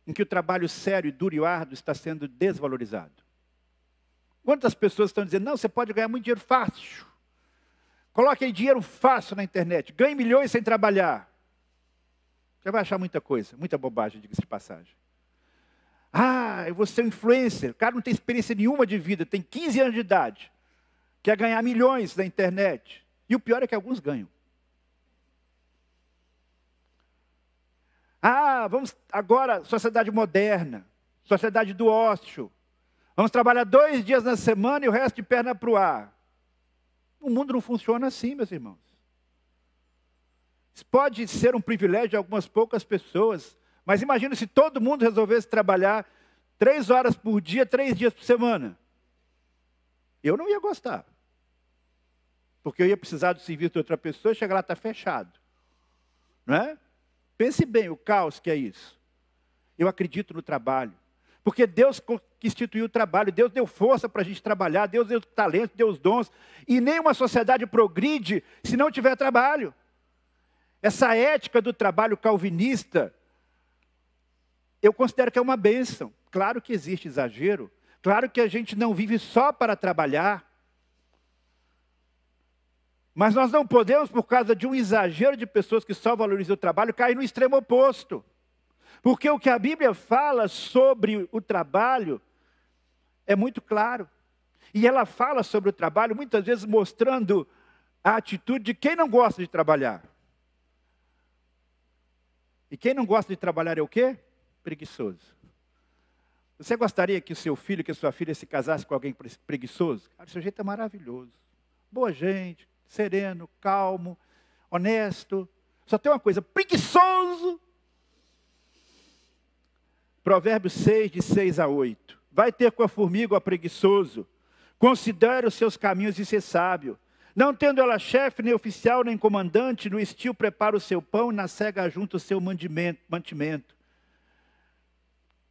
em que o trabalho sério, duro e árduo está sendo desvalorizado. Quantas pessoas estão dizendo, não, você pode ganhar muito dinheiro fácil. Coloque aí dinheiro fácil na internet, ganhe milhões sem trabalhar. Você vai achar muita coisa, muita bobagem, diga-se de passagem. Ah, eu vou ser um influencer. O cara não tem experiência nenhuma de vida, tem 15 anos de idade. Quer ganhar milhões na internet. E o pior é que alguns ganham. Ah, vamos agora, sociedade moderna, sociedade do ócio. Vamos trabalhar 2 dias na semana e o resto de perna para o ar. O mundo não funciona assim, meus irmãos. Isso pode ser um privilégio de algumas poucas pessoas, mas imagina se todo mundo resolvesse trabalhar 3 horas por dia, 3 dias por semana. Eu não ia gostar. Porque eu ia precisar do serviço de outra pessoa e chegar lá está fechado. Não é? Pense bem o caos que é isso. Eu acredito no trabalho. Porque Deus que instituiu o trabalho, Deus deu força para a gente trabalhar, Deus deu talento, deu os dons. E nenhuma sociedade progride se não tiver trabalho. Essa ética do trabalho calvinista, eu considero que é uma bênção. Claro que existe exagero, claro que a gente não vive só para trabalhar. Mas nós não podemos, por causa de um exagero de pessoas que só valorizam o trabalho, cair no extremo oposto. Porque o que a Bíblia fala sobre o trabalho é muito claro. E ela fala sobre o trabalho, muitas vezes mostrando a atitude de quem não gosta de trabalhar. E quem não gosta de trabalhar é o quê? Preguiçoso. Você gostaria que o seu filho, que a sua filha se casasse com alguém preguiçoso? Cara, o seu jeito é maravilhoso. Boa gente, sereno, calmo, honesto. Só tem uma coisa, preguiçoso. Provérbios 6, de 6 a 8. Vai ter com a formiga o preguiçoso. Considera os seus caminhos e ser sábio. Não tendo ela chefe, nem oficial, nem comandante, no estio prepara o seu pão e na cega junta o seu mantimento.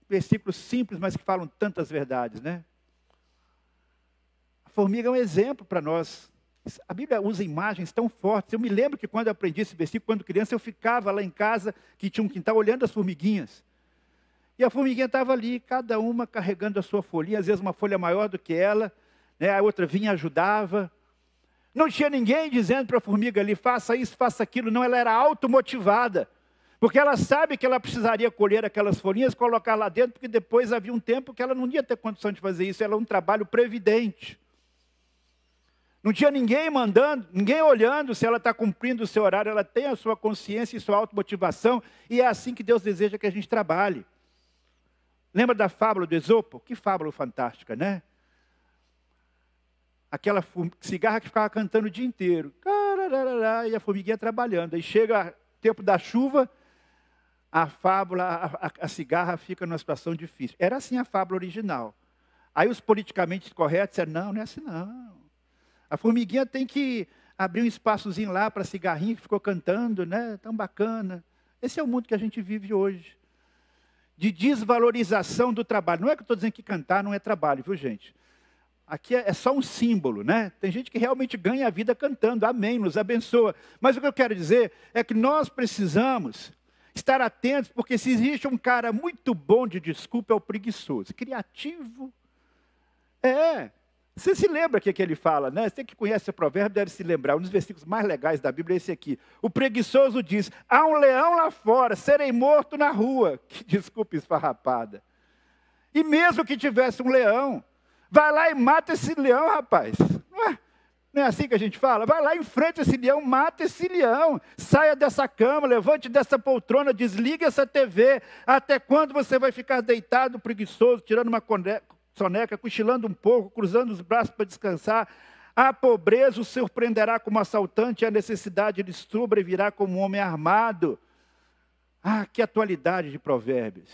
Versículos simples, mas que falam tantas verdades, né? A formiga é um exemplo para nós. A Bíblia usa imagens tão fortes. Eu me lembro que quando eu aprendi esse versículo, quando criança, eu ficava lá em casa, que tinha um quintal, olhando as formiguinhas. E a formiguinha estava ali, cada uma carregando a sua folhinha, às vezes uma folha maior do que ela, né? A outra vinha e ajudava. Não tinha ninguém dizendo para a formiga ali, faça isso, faça aquilo. Não, ela era automotivada. Porque ela sabe que ela precisaria colher aquelas folhinhas, colocar lá dentro, porque depois havia um tempo que ela não ia ter condição de fazer isso. Era um trabalho previdente. Não tinha ninguém mandando, ninguém olhando se ela está cumprindo o seu horário. Ela tem a sua consciência e sua automotivação. E é assim que Deus deseja que a gente trabalhe. Lembra da fábula do Esopo? Que fábula fantástica, né? Aquela cigarra que ficava cantando o dia inteiro. E a formiguinha trabalhando. Aí chega o tempo da chuva, a fábula, a cigarra fica numa situação difícil. Era assim a fábula original. Aí os politicamente corretos disseram, não, não é assim não. A formiguinha tem que abrir um espaçozinho lá para a cigarrinha que ficou cantando, né? Tão bacana. Esse é o mundo que a gente vive hoje. De desvalorização do trabalho. Não é que eu estou dizendo que cantar não é trabalho, viu gente? Aqui é só um símbolo, né? Tem gente que realmente ganha a vida cantando, amém, nos abençoa. Mas o que eu quero dizer é que nós precisamos estar atentos, porque se existe um cara muito bom de desculpa, é o preguiçoso. Criativo. Você se lembra o que ele fala, né? Você que conhece o provérbio deve se lembrar. Um dos versículos mais legais da Bíblia é esse aqui. O preguiçoso diz, há um leão lá fora, serei morto na rua. Que desculpa esfarrapada. E mesmo que tivesse um leão, vai lá e mata esse leão, rapaz. Não Não é assim que a gente fala? Vai lá, enfrente esse leão, mata esse leão. Saia dessa cama, levante dessa poltrona, desligue essa TV. Até quando você vai ficar deitado, preguiçoso, tirando uma soneca, cochilando um pouco, cruzando os braços para descansar? A pobreza o surpreenderá como assaltante, a necessidade lhe sobrevirá como um homem armado. Ah, que atualidade de Provérbios.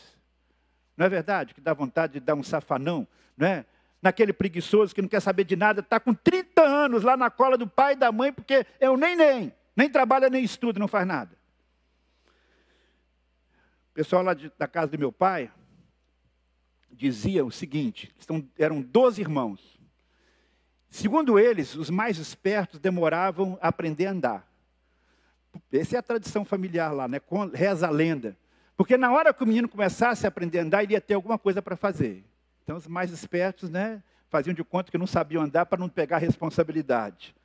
Não é verdade? Que dá vontade de dar um safanão, não é? Naquele preguiçoso que não quer saber de nada, está com 30 anos lá na cola do pai e da mãe, porque é o nem trabalha, nem estuda, não faz nada. O pessoal lá da casa do meu pai dizia o seguinte, eram 12 irmãos. Segundo eles, os mais espertos demoravam a aprender a andar. Essa é a tradição familiar lá, né? Reza a lenda. Porque na hora que o menino começasse a aprender a andar, ele ia ter alguma coisa para fazer. Então, os mais espertos, né, faziam de conta que não sabiam andar para não pegar a responsabilidade.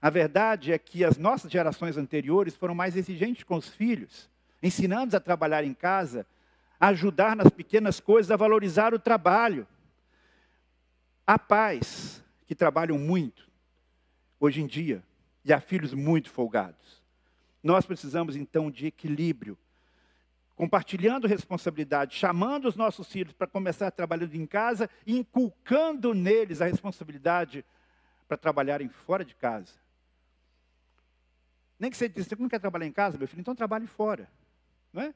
A verdade é que as nossas gerações anteriores foram mais exigentes com os filhos, ensinando-os a trabalhar em casa, a ajudar nas pequenas coisas, a valorizar o trabalho. Há pais que trabalham muito, hoje em dia, e há filhos muito folgados. Nós precisamos, então, de equilíbrio. Compartilhando responsabilidade, chamando os nossos filhos para começar trabalhando em casa e inculcando neles a responsabilidade para trabalharem fora de casa. Nem que você diz, você não quer trabalhar em casa, meu filho? Então trabalhe fora. Não é?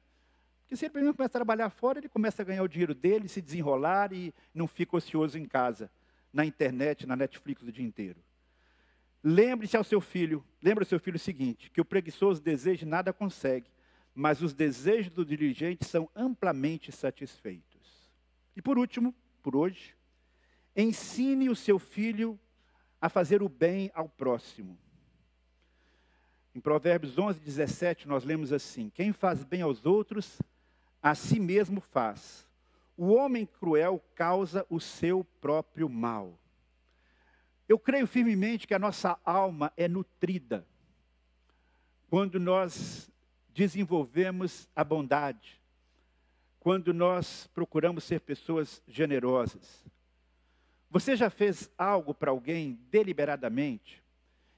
Porque se ele primeiro começa a trabalhar fora, ele começa a ganhar o dinheiro dele, se desenrolar e não fica ocioso em casa, na internet, na Netflix o dia inteiro. Lembre-se ao seu filho o seguinte, que o preguiçoso deseja e nada consegue, mas os desejos do diligente são amplamente satisfeitos. E por último, por hoje, ensine o seu filho a fazer o bem ao próximo. Em Provérbios 11, 17, nós lemos assim, quem faz bem aos outros, a si mesmo faz. O homem cruel causa o seu próprio mal. Eu creio firmemente que a nossa alma é nutrida quando nós desenvolvemos a bondade, quando nós procuramos ser pessoas generosas. Você já fez algo para alguém deliberadamente,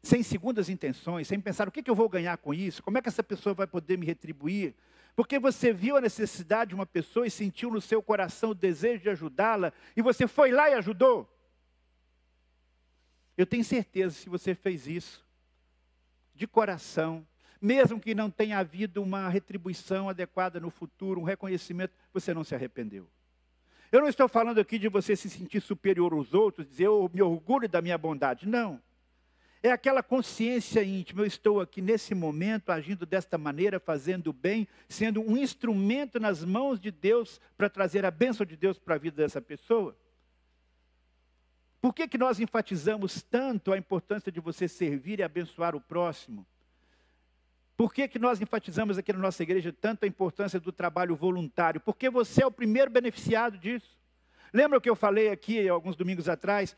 sem segundas intenções, sem pensar o que eu vou ganhar com isso, como é que essa pessoa vai poder me retribuir? Porque você viu a necessidade de uma pessoa e sentiu no seu coração o desejo de ajudá-la, e você foi lá e ajudou? Eu tenho certeza, se você fez isso, de coração, mesmo que não tenha havido uma retribuição adequada no futuro, um reconhecimento, você não se arrependeu. Eu não estou falando aqui de você se sentir superior aos outros, dizer eu me orgulho da minha bondade, não. É aquela consciência íntima, eu estou aqui nesse momento, agindo desta maneira, fazendo o bem, sendo um instrumento nas mãos de Deus, para trazer a bênção de Deus para a vida dessa pessoa. Por que nós enfatizamos tanto a importância de você servir e abençoar o próximo? Por que nós enfatizamos aqui na nossa igreja tanto a importância do trabalho voluntário? Porque você é o primeiro beneficiado disso. Lembra o que eu falei aqui alguns domingos atrás?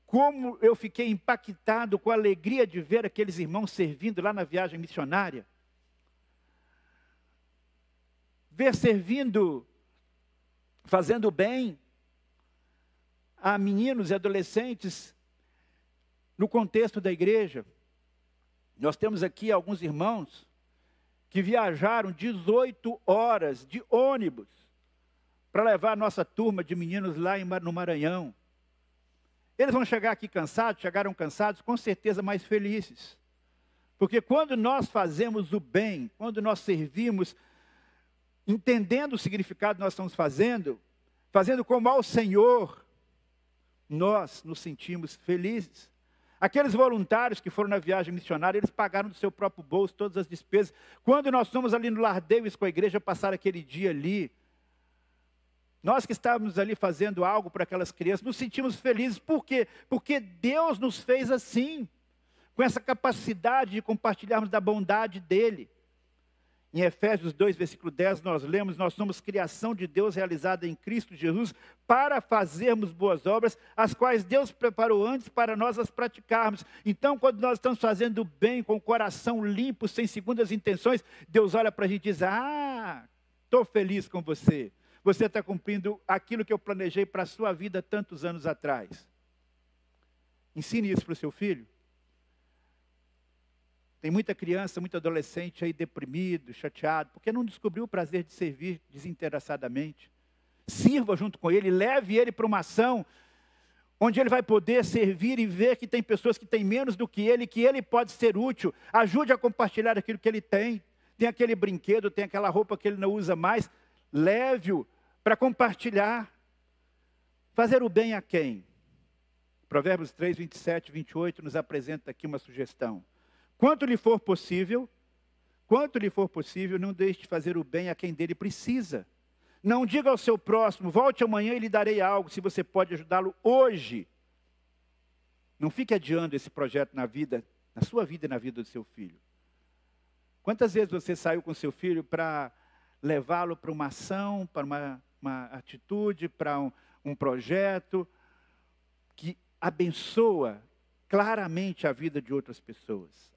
Como eu fiquei impactado com a alegria de ver aqueles irmãos servindo lá na viagem missionária. Ver servindo, fazendo bem a meninos e adolescentes no contexto da igreja. Nós temos aqui alguns irmãos que viajaram 18 horas de ônibus para levar a nossa turma de meninos lá no Maranhão. Eles vão chegar aqui cansados, chegaram cansados, com certeza mais felizes. Porque quando nós fazemos o bem, quando nós servimos, entendendo o significado que nós estamos fazendo como ao Senhor, nós nos sentimos felizes. Aqueles voluntários que foram na viagem missionária, eles pagaram do seu próprio bolso todas as despesas. Quando nós fomos ali no Lar Davis com a igreja, passar aquele dia ali, nós que estávamos ali fazendo algo para aquelas crianças, nos sentimos felizes. Por quê? Porque Deus nos fez assim, com essa capacidade de compartilharmos da bondade dEle. Em Efésios 2, versículo 10, nós lemos, nós somos criação de Deus realizada em Cristo Jesus para fazermos boas obras, as quais Deus preparou antes para nós as praticarmos. Então, quando nós estamos fazendo bem, com o coração limpo, sem segundas intenções, Deus olha para a gente e diz, estou feliz com você. Você está cumprindo aquilo que eu planejei para a sua vida tantos anos atrás. Ensine isso para o seu filho. Tem muita criança, muito adolescente aí deprimido, chateado, porque não descobriu o prazer de servir desinteressadamente. Sirva junto com ele, leve ele para uma ação onde ele vai poder servir e ver que tem pessoas que têm menos do que ele pode ser útil. Ajude a compartilhar aquilo que ele tem. Tem aquele brinquedo, tem aquela roupa que ele não usa mais. Leve-o para compartilhar. Fazer o bem a quem? Provérbios 3, 27, 28 nos apresenta aqui uma sugestão. Quanto lhe for possível, não deixe de fazer o bem a quem dele precisa. Não diga ao seu próximo, volte amanhã e lhe darei algo, se você pode ajudá-lo hoje. Não fique adiando esse projeto na sua vida e na vida do seu filho. Quantas vezes você saiu com seu filho para levá-lo para uma ação, para uma atitude, para um projeto que abençoa claramente a vida de outras pessoas?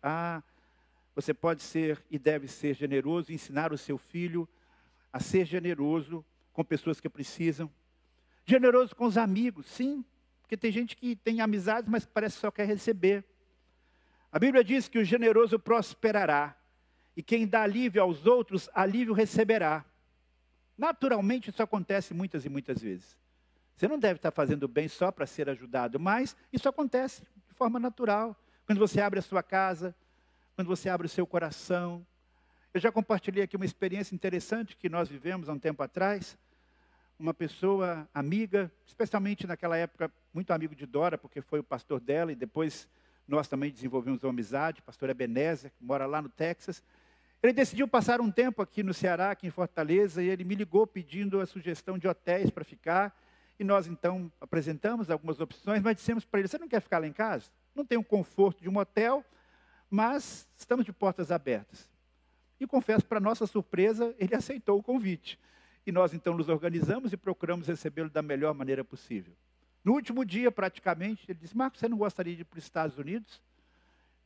Você pode ser e deve ser generoso e ensinar o seu filho a ser generoso com pessoas que precisam. Generoso com os amigos, sim, porque tem gente que tem amizades, mas parece que só quer receber. A Bíblia diz que o generoso prosperará, e quem dá alívio aos outros, alívio receberá. Naturalmente isso acontece muitas e muitas vezes. Você não deve estar fazendo bem só para ser ajudado, mas isso acontece de forma natural. Quando você abre a sua casa, quando você abre o seu coração. Eu já compartilhei aqui uma experiência interessante que nós vivemos há um tempo atrás. Uma pessoa amiga, especialmente naquela época, muito amigo de Dora, porque foi o pastor dela, e depois nós também desenvolvemos uma amizade, o pastor Ebenezer, que mora lá no Texas. Ele decidiu passar um tempo aqui no Ceará, aqui em Fortaleza, e ele me ligou pedindo a sugestão de hotéis para ficar. E nós então apresentamos algumas opções, mas dissemos para ele, você não quer ficar lá em casa? Não tem o conforto de um hotel, mas estamos de portas abertas. E confesso, para nossa surpresa, ele aceitou o convite. E nós então nos organizamos e procuramos recebê-lo da melhor maneira possível. No último dia, praticamente, ele disse, Marcos, você não gostaria de ir para os Estados Unidos?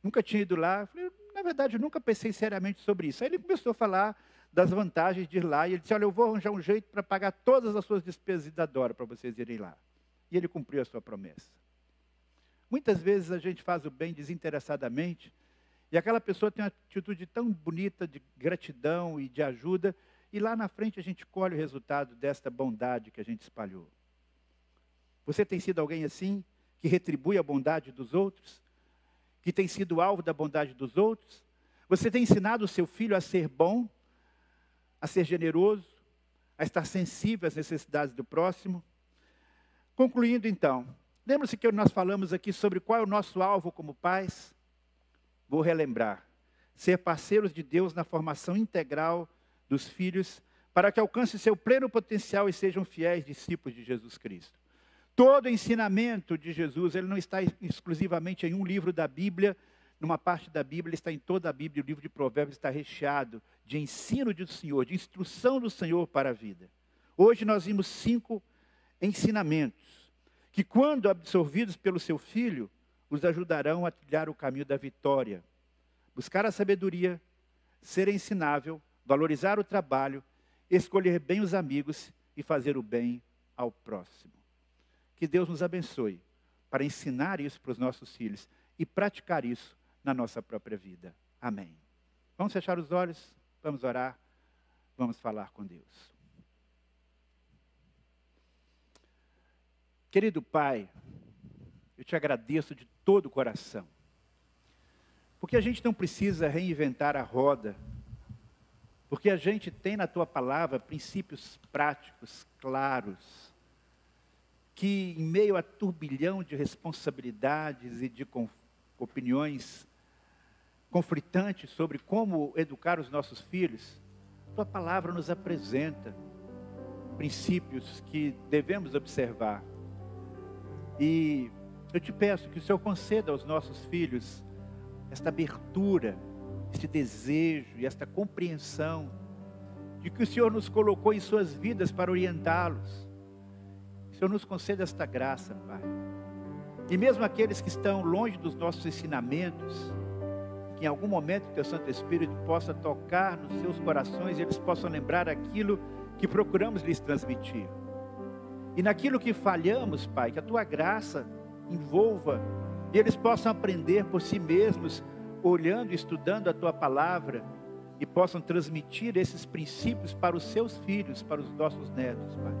Nunca tinha ido lá. Eu falei, na verdade, eu nunca pensei seriamente sobre isso. Aí ele começou a falar das vantagens de ir lá. E ele disse, olha, eu vou arranjar um jeito para pagar todas as suas despesas e da Dora para vocês irem lá. E ele cumpriu a sua promessa. Muitas vezes a gente faz o bem desinteressadamente, e aquela pessoa tem uma atitude tão bonita de gratidão e de ajuda, e lá na frente a gente colhe o resultado desta bondade que a gente espalhou. Você tem sido alguém assim, que retribui a bondade dos outros? Que tem sido alvo da bondade dos outros? Você tem ensinado o seu filho a ser bom, a ser generoso, a estar sensível às necessidades do próximo? Concluindo então, lembra-se que nós falamos aqui sobre qual é o nosso alvo como pais? Vou relembrar. Ser parceiros de Deus na formação integral dos filhos, para que alcancem seu pleno potencial e sejam fiéis discípulos de Jesus Cristo. Todo o ensinamento de Jesus, ele não está exclusivamente em um livro da Bíblia, numa parte da Bíblia, ele está em toda a Bíblia. O livro de Provérbios está recheado de ensino do Senhor, de instrução do Senhor para a vida. Hoje nós vimos 5 ensinamentos, que quando absorvidos pelo seu filho, os ajudarão a trilhar o caminho da vitória. Buscar a sabedoria, ser ensinável, valorizar o trabalho, escolher bem os amigos e fazer o bem ao próximo. Que Deus nos abençoe para ensinar isso para os nossos filhos e praticar isso na nossa própria vida. Amém. Vamos fechar os olhos, vamos orar, vamos falar com Deus. Querido Pai, eu te agradeço de todo o coração, porque a gente não precisa reinventar a roda, porque a gente tem na Tua Palavra princípios práticos, claros, que em meio a turbilhão de responsabilidades e de opiniões conflitantes sobre como educar os nossos filhos, Tua Palavra nos apresenta princípios que devemos observar. E eu te peço que o Senhor conceda aos nossos filhos esta abertura, este desejo e esta compreensão de que o Senhor nos colocou em suas vidas para orientá-los. O Senhor nos conceda esta graça, Pai. E mesmo aqueles que estão longe dos nossos ensinamentos, que em algum momento o Teu Santo Espírito possa tocar nos seus corações e eles possam lembrar aquilo que procuramos lhes transmitir. E naquilo que falhamos, Pai, que a Tua graça envolva E eles possam aprender por si mesmos, olhando e estudando a Tua palavra, e possam transmitir esses princípios para os seus filhos, para os nossos netos, Pai.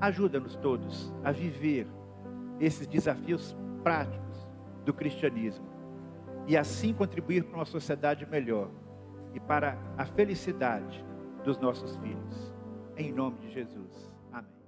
Ajuda-nos todos a viver esses desafios práticos do cristianismo e assim contribuir para uma sociedade melhor e para a felicidade dos nossos filhos. Em nome de Jesus. Amém.